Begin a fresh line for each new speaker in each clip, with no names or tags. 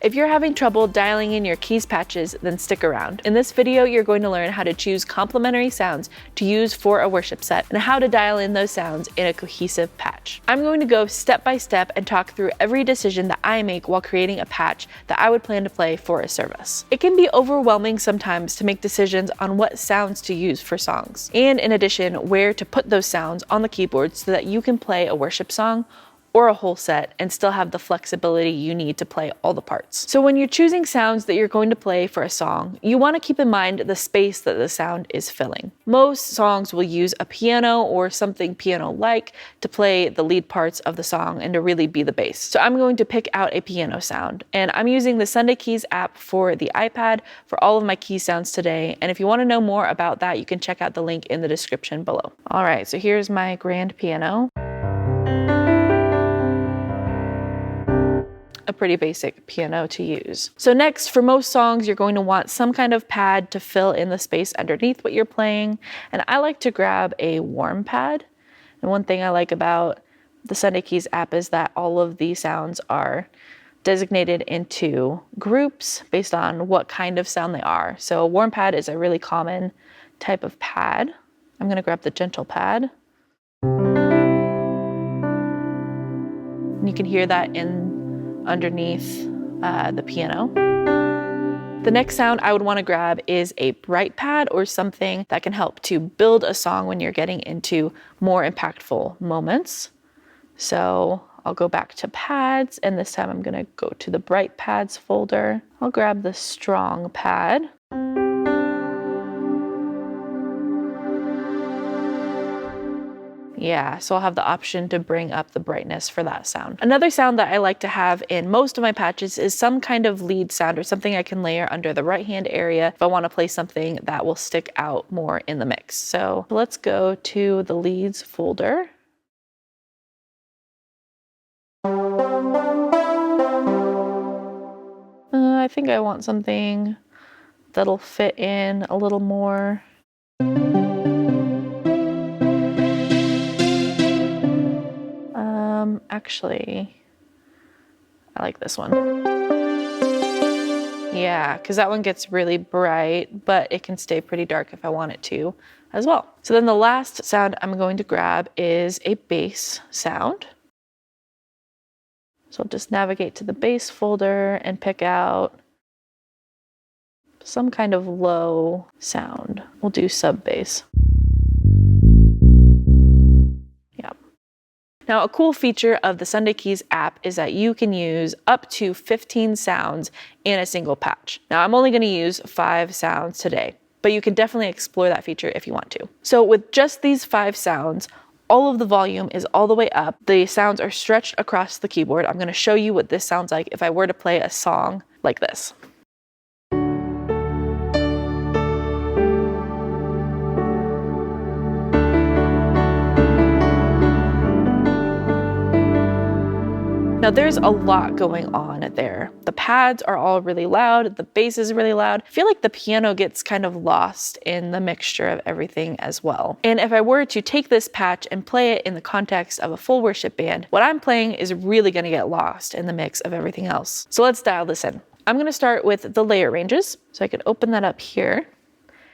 If you're having trouble dialing in your keys patches, then stick around. In this video, you're going to learn how to choose complementary sounds to use for a worship set and how to dial in those sounds in a cohesive patch. I'm going to go step by step and talk through every decision that I make while creating a patch that I would plan to play for a service. It can be overwhelming sometimes to make decisions on what sounds to use for songs, and in addition, where to put those sounds on the keyboard so that you can play a worship song or a whole set and still have the flexibility you need to play all the parts. So when you're choosing sounds that you're going to play for a song, you want to keep in mind the space that the sound is filling. Most songs will use a piano or something piano-like to play the lead parts of the song and to really be the bass. So I'm going to pick out a piano sound, and I'm using the Sunday Keys app for the iPad for all of my key sounds today. And if you want to know more about that, you can check out the link in the description below. All right, so here's my grand piano. A pretty basic piano to use. So next, for most songs, you're going to want some kind of pad to fill in the space underneath what you're playing. And I like to grab a warm pad. And one thing I like about the Sunday Keys app is that all of the sounds are designated into groups based on what kind of sound they are. So a warm pad is a really common type of pad. I'm gonna grab the gentle pad. And you can hear that in underneath the piano. The next sound I would want to grab is a bright pad or something that can help to build a song when you're getting into more impactful moments. So I'll go back to pads, and this time I'm going to go to the bright pads folder. I'll grab the strong pad. Yeah, so I'll have the option to bring up the brightness for that sound. Another sound that I like to have in most of my patches is some kind of lead sound or something I can layer under the right hand area if I want to play something that will stick out more in the mix. So let's go to the leads folder. I think I want something that'll fit in a little more. Actually, I like this one. Yeah, because that one gets really bright, but it can stay pretty dark if I want it to as well. So then the last sound I'm going to grab is a bass sound. So I'll just navigate to the bass folder and pick out some kind of low sound. We'll do sub bass. Now, a cool feature of the Sunday Keys app is that you can use up to 15 sounds in a single patch. Now, I'm only going to use 5 sounds today, but you can definitely explore that feature if you want to. So with just these 5 sounds, all of the volume is all the way up. The sounds are stretched across the keyboard. I'm going to show you what this sounds like if I were to play a song like this. Now there's a lot going on there. The pads are all really loud, the bass is really loud. I feel like the piano gets kind of lost in the mixture of everything as well. And if I were to take this patch and play it in the context of a full worship band, what I'm playing is really gonna get lost in the mix of everything else. So let's dial this in. I'm gonna start with the layer ranges. So I can open that up here.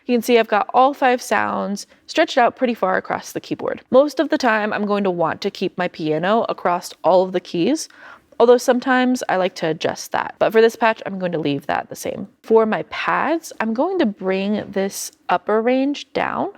You can see I've got all 5 sounds stretched out pretty far across the keyboard. Most of the time, I'm going to want to keep my piano across all of the keys, although sometimes I like to adjust that. But for this patch, I'm going to leave that the same. For my pads, I'm going to bring this upper range down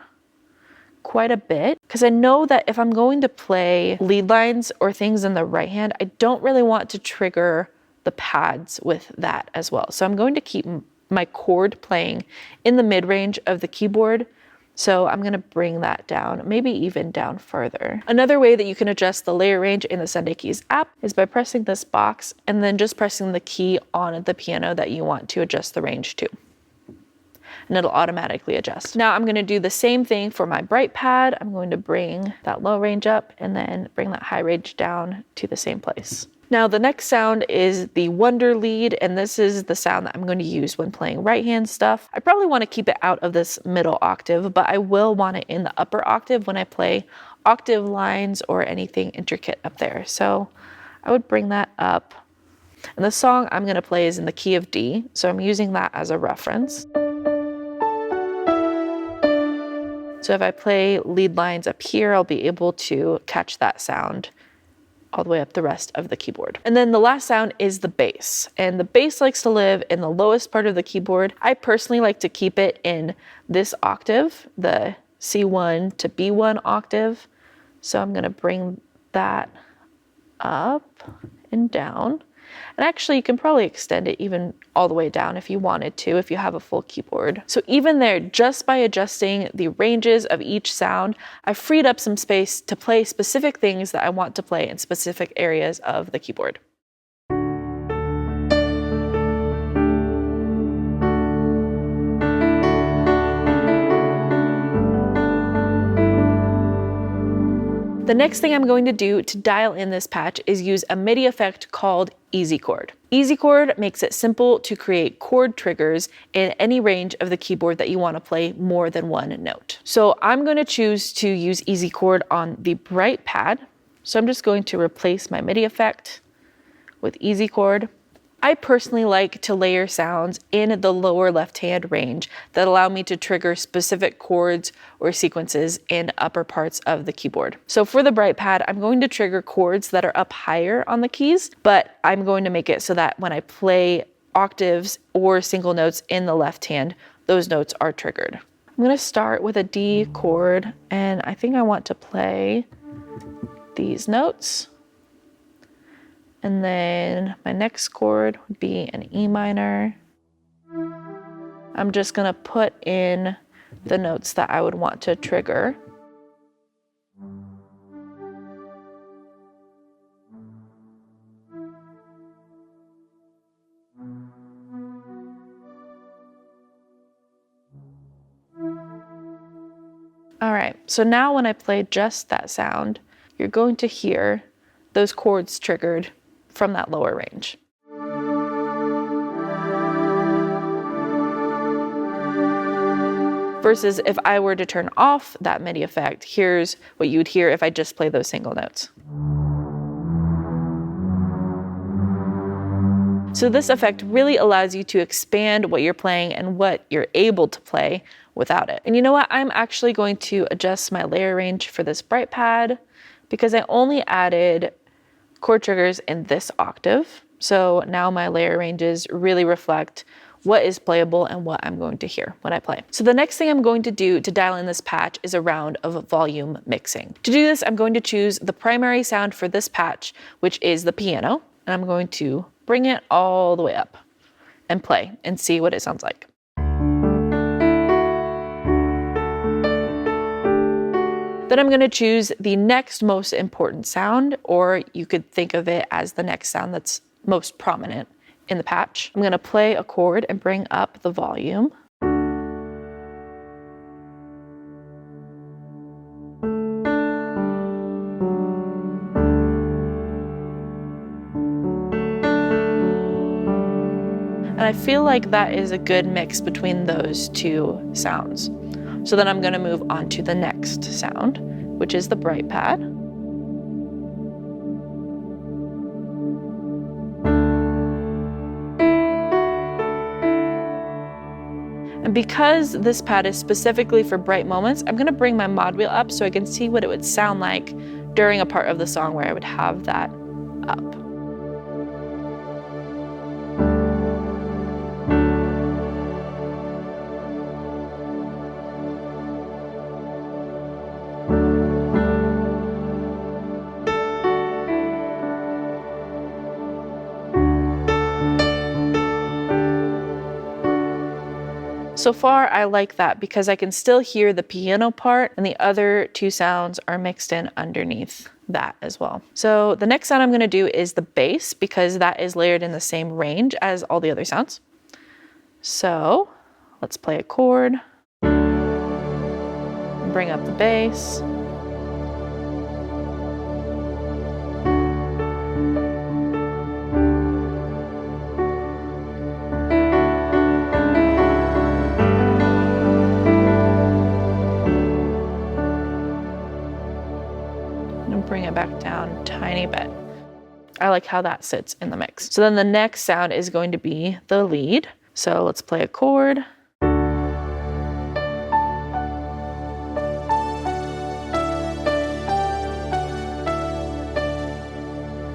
quite a bit because I know that if I'm going to play lead lines or things in the right hand, I don't really want to trigger the pads with that as well. So I'm going to keep my chord playing in the mid-range of the keyboard. So I'm gonna bring that down, maybe even down further. Another way that you can adjust the layer range in the Sunday Keys app is by pressing this box and then just pressing the key on the piano that you want to adjust the range to. And it'll automatically adjust. Now I'm gonna do the same thing for my bright pad. I'm going to bring that low range up and then bring that high range down to the same place. Now the next sound is the Wonder lead, and this is the sound that I'm going to use when playing right hand stuff. I probably want to keep it out of this middle octave, but I will want it in the upper octave when I play octave lines or anything intricate up there. So I would bring that up. And the song I'm gonna play is in the key of D, so I'm using that as a reference. So if I play lead lines up here, I'll be able to catch that sound all the way up the rest of the keyboard. And then the last sound is the bass. And the bass likes to live in the lowest part of the keyboard. I personally like to keep it in this octave, the C1 to B1 octave. So I'm gonna bring that up and down. And actually you can probably extend it even all the way down if you wanted to, if you have a full keyboard. So even there, just by adjusting the ranges of each sound, I freed up some space to play specific things that I want to play in specific areas of the keyboard. The next thing I'm going to do to dial in this patch is use a MIDI effect called Easy Chord. Easy Chord makes it simple to create chord triggers in any range of the keyboard that you want to play more than one note. So I'm going to choose to use Easy Chord on the bright pad. So I'm just going to replace my MIDI effect with Easy Chord. I personally like to layer sounds in the lower left-hand range that allow me to trigger specific chords or sequences in upper parts of the keyboard. So for the bright pad, I'm going to trigger chords that are up higher on the keys, but I'm going to make it so that when I play octaves or single notes in the left hand, those notes are triggered. I'm going to start with a D chord, and I think I want to play these notes. And then my next chord would be an E minor. I'm just gonna put in the notes that I would want to trigger. All right, so now when I play just that sound, you're going to hear those chords triggered from that lower range. Versus if I were to turn off that MIDI effect, here's what you would hear if I just play those single notes. So this effect really allows you to expand what you're playing and what you're able to play without it. And you know what? I'm actually going to adjust my layer range for this bright pad because I only added chord triggers in this octave. So now my layer ranges really reflect what is playable and what I'm going to hear when I play. So the next thing I'm going to do to dial in this patch is a round of volume mixing. To do this, I'm going to choose the primary sound for this patch, which is the piano, and I'm going to bring it all the way up and play and see what it sounds like. Then I'm going to choose the next most important sound, or you could think of it as the next sound that's most prominent in the patch. I'm going to play a chord and bring up the volume. And I feel like that is a good mix between those two sounds. So then I'm going to move on to the next sound, which is the bright pad. And because this pad is specifically for bright moments, I'm going to bring my mod wheel up so I can see what it would sound like during a part of the song where I would have that up. So far, I like that because I can still hear the piano part and the other two sounds are mixed in underneath that as well. So the next sound I'm going to do is the bass because that is layered in the same range as all the other sounds. So let's play a chord, bring up the bass. Bring it back down a tiny bit. I like how that sits in the mix. So then the next sound is going to be the lead. So let's play a chord.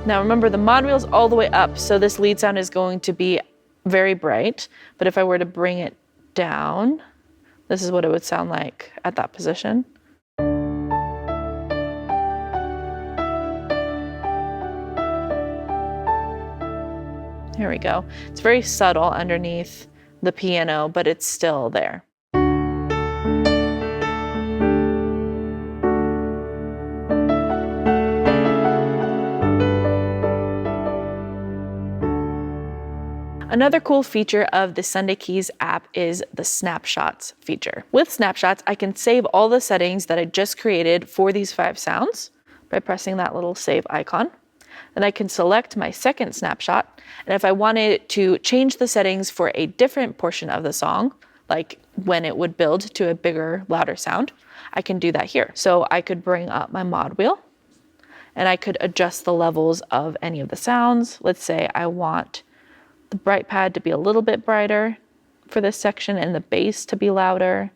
Now remember, the mod wheel's all the way up, so this lead sound is going to be very bright. But if I were to bring it down, this is what it would sound like at that position. Here we go. It's very subtle underneath the piano, but it's still there. Another cool feature of the Sunday Keys app is the Snapshots feature. With Snapshots, I can save all the settings that I just created for these 5 sounds by pressing that little save icon. Then I can select my second snapshot, and if I wanted to change the settings for a different portion of the song, like when it would build to a bigger, louder sound, I can do that here. So I could bring up my mod wheel, and I could adjust the levels of any of the sounds. Let's say I want the bright pad to be a little bit brighter for this section and the bass to be louder,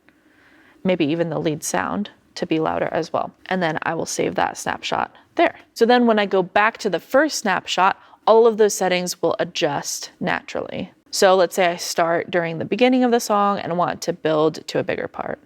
maybe even the lead sound to be louder as well. And then I will save that snapshot there. So then when I go back to the first snapshot, all of those settings will adjust naturally. So let's say I start during the beginning of the song and want to build to a bigger part.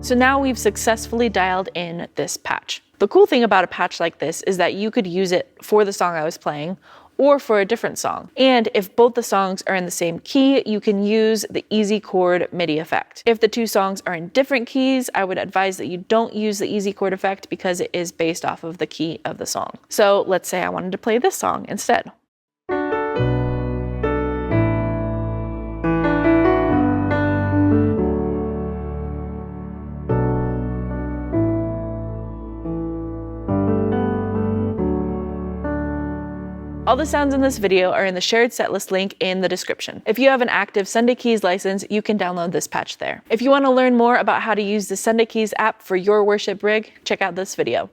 So now we've successfully dialed in this patch. The cool thing about a patch like this is that you could use it for the song I was playing or for a different song. And if both the songs are in the same key, you can use the easy chord MIDI effect. If the 2 songs are in different keys, I would advise that you don't use the easy chord effect because it is based off of the key of the song. So let's say I wanted to play this song instead. All the sounds in this video are in the shared setlist link in the description. If you have an active Sunday Keys license, you can download this patch there. If you want to learn more about how to use the Sunday Keys app for your worship rig, check out this video.